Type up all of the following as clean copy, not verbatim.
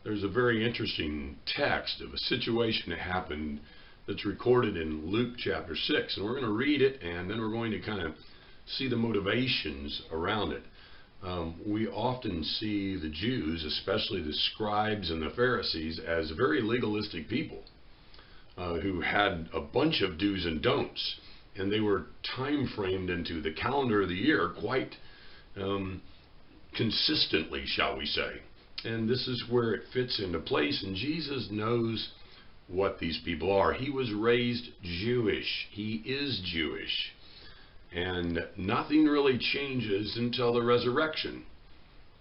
there's a very interesting text of a situation that happened that's recorded in Luke chapter 6. And we're going to read it, and then we're going to kind of see the motivations around it. We often see the Jews, especially the scribes and the Pharisees, as very legalistic people who had a bunch of do's and don'ts. And they were time framed into the calendar of the year quite consistently, shall we say. And this is where it fits into place. And Jesus knows what these people are. He was raised Jewish. He is Jewish. And nothing really changes until the resurrection.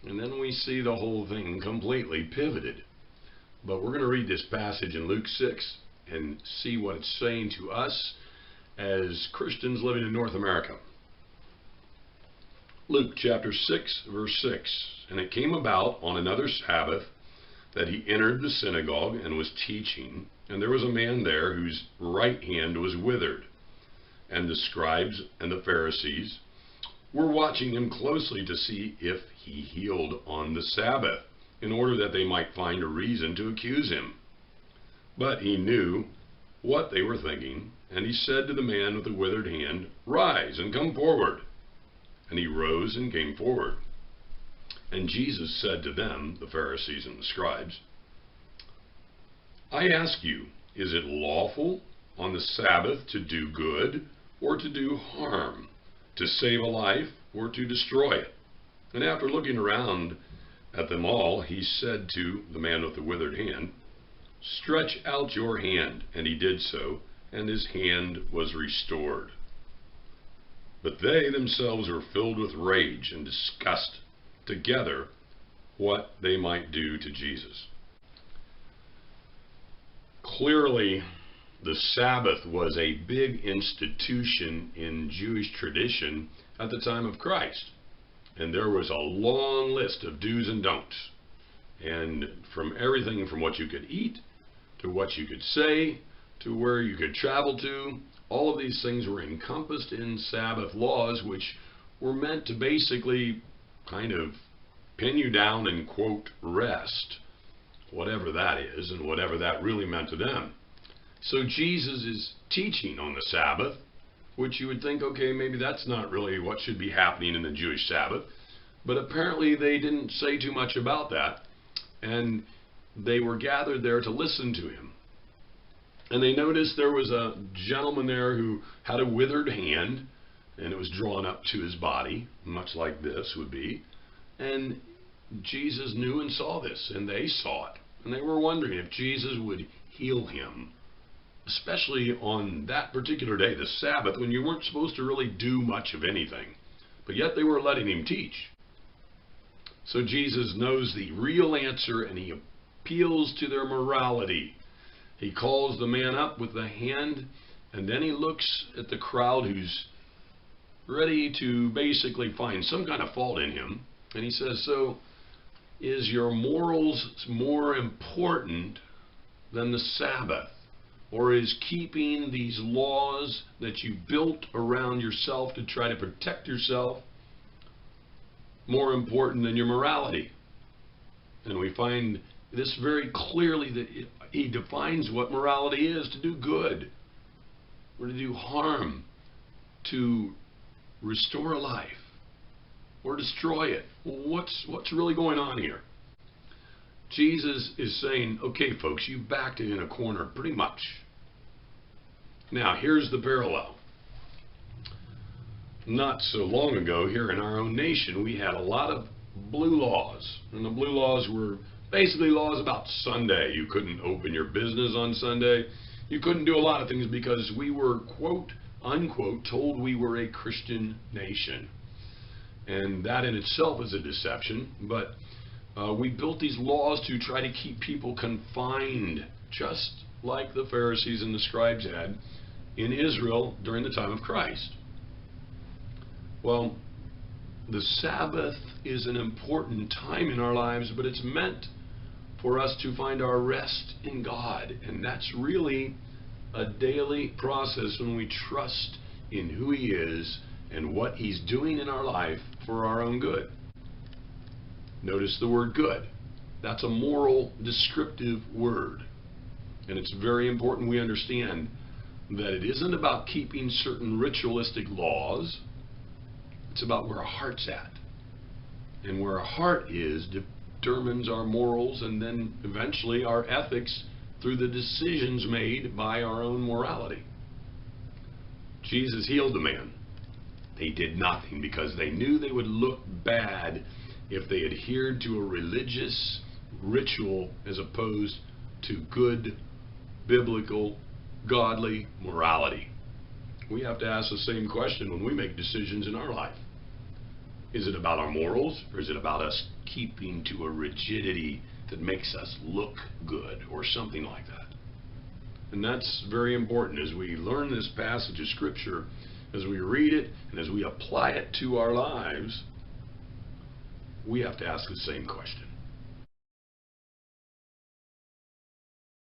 And then we see the whole thing completely pivoted. But we're going to read this passage in Luke 6 and see what it's saying to us as Christians living in North America. Luke chapter 6, verse 6. And it came about on another Sabbath that he entered the synagogue and was teaching. And there was a man there whose right hand was withered. And the scribes and the Pharisees were watching him closely to see if he healed on the Sabbath, in order that they might find a reason to accuse him. But he knew what they were thinking, and he said to the man with the withered hand, "Rise and come forward." And he rose and came forward. And Jesus said to them, the Pharisees and the scribes, "I ask you, is it lawful on the Sabbath to do good or to do harm, to save a life or to destroy it?" And after looking around at them all, he said to the man with the withered hand, "Stretch out your hand." And he did so, and his hand was restored. But they themselves were filled with rage and discussed together what they might do to Jesus. Clearly, the Sabbath was a big institution in Jewish tradition at the time of Christ. And there was a long list of do's and don'ts. And from everything from what you could eat, to what you could say, to where you could travel to, all of these things were encompassed in Sabbath laws, which were meant to basically kind of pin you down and, quote, rest, whatever that is, and whatever that really meant to them. So Jesus is teaching on the Sabbath, which you would think, okay, maybe that's not really what should be happening in the Jewish Sabbath. But apparently they didn't say too much about that. And they were gathered there to listen to him. And they noticed there was a gentleman there who had a withered hand, and it was drawn up to his body, much like this would be. And Jesus knew and saw this, and they saw it. And they were wondering if Jesus would heal him, especially on that particular day, the Sabbath, when you weren't supposed to really do much of anything. But yet they were letting him teach. So Jesus knows the real answer, and he appeals to their morality. He calls the man up with the hand, and then he looks at the crowd who's ready to basically find some kind of fault in him. And he says, "So, is your morals more important than the Sabbath? Or is keeping these laws that you built around yourself to try to protect yourself more important than your morality?" And we find this very clearly, that he defines what morality is: to do good or to do harm, to restore a life or destroy it. What's really going on here? Jesus is saying, okay, folks, you backed it in a corner pretty much. Now, here's the parallel. Not so long ago, here in our own nation, we had a lot of blue laws. And the blue laws were basically laws about Sunday. You couldn't open your business on Sunday. You couldn't do a lot of things because we were, quote, unquote, told we were a Christian nation. And that in itself is a deception. But we built these laws to try to keep people confined, just like the Pharisees and the scribes had in Israel during the time of Christ. Well, the Sabbath is an important time in our lives, but it's meant for us to find our rest in God. And that's really a daily process when we trust in who He is and what He's doing in our life for our own good. Notice the word good. That's a moral descriptive word. And it's very important we understand that it isn't about keeping certain ritualistic laws. It's about where our heart's at. And where our heart is determines our morals and then eventually our ethics through the decisions made by our own morality. Jesus healed the man. They did nothing because they knew they would look bad if they adhered to a religious ritual as opposed to good, biblical, godly morality. We have to ask the same question when we make decisions in our life. Is it about our morals, or is it about us keeping to a rigidity that makes us look good or something like that? And that's very important as we learn this passage of Scripture, as we read it, and as we apply it to our lives, we have to ask the same question.